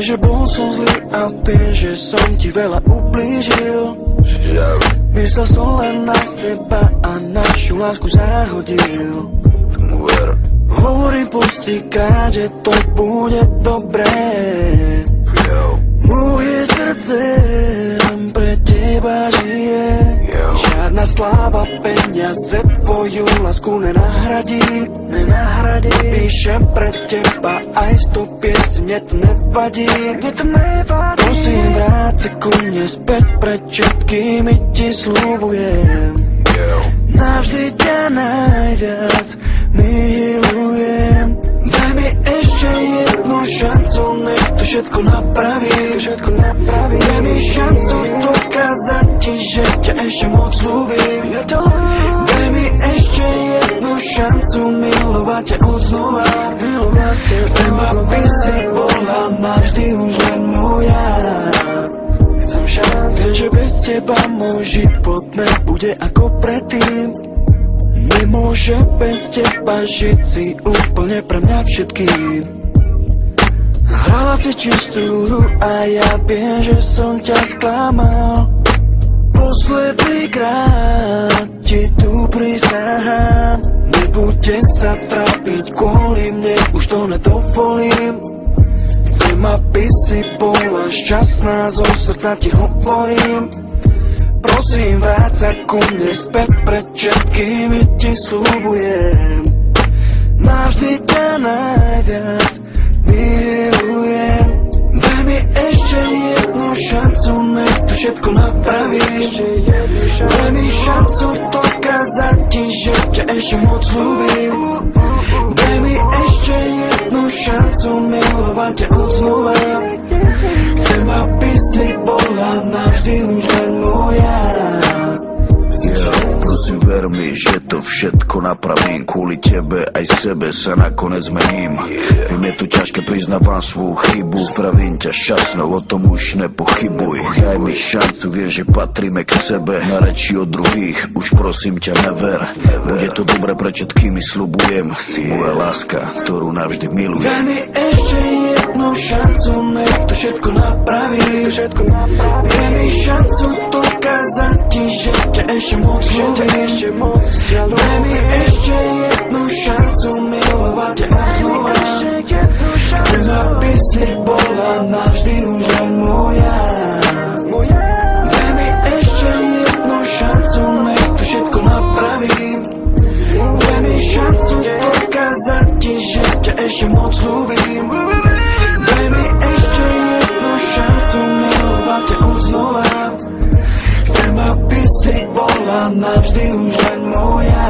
Vieš, že bol som zlý a vieš, že som ti veľa ublížil. Myslel som len na seba a našu lásku zahodil. Hovorím pustýkrát, že to bude dobré. Moje srdce len pre teba žije. Žiadna sláva, peniaze tvoju lásku nenahradí. Píšem pre teba aj 100 piesň, mne to nevadí. Prosím, vráť sa ku mne späť, pred všetkými ti sľubujem. Navždy ťa najviac milujem. Daj mi ešte jednu šancu, nech to všetko napraví. Daj mi šancu dokázať ti, že ťa ešte moc ľúbim. Daj mi ešte jednu šancu milovať ťa od znova. Chcem, aby si bola navždy už len moja. Chcem, že bez teba môj život nebude ako predtým. Nemôže bez teba žiť, si úplne pre mňa všetkým. Hrala si čistú hru a ja viem, že som ťa sklamal. Posledný krát ti tu prisahám. Nebuďte sa trápiť kvôli mne, už to nedovolím. Chcem, aby si bola šťastná, zo srdca ti hovorím. Prosím, vráť sa ku mne späť, pred všetkými ti sľubujem. Navždy ťa najviac milujem. Daj mi ešte jednu šancu, nech to všetko napravíš. Daj mi šancu dokázať ti, že ťa ešte moc ľúbim. Daj mi ešte jednu šancu milovať ťa od znova. Chcem, aby si bola navždy už len moja. Prosím, ver mi, že to všetko napravím. Kvôli tebe aj sebe sa nakoniec zmením. Viem, je tu ťažké, priznávam svoju chybu. Spravím ťa šťastnou, o tom už nepochybuj. Daj mi šancu, vieš, že patríme k sebe. Na reči od druhých, už prosím ťa never. Bude to dobre, pre všetkými sľubujem. Si moja láska, ktorú navždy milujem. Daj mi ešte jednu šancu, nech to všetko napraví. Daj mi šancu dokázať ti, že ťa ešte moc ľúbim. Daj mi ešte jednu šancu milovať ťa od znova. Chcem, aby si bola navždy už len moja. Daj mi ešte jednu šancu, nech to všetko napravím. Daj mi šancu dokázať ti, že ťa ešte moc ľúbim. Daj mi ešte jednu šancu milovať ťa od znova. Chcem, aby si bola navždy už len moja.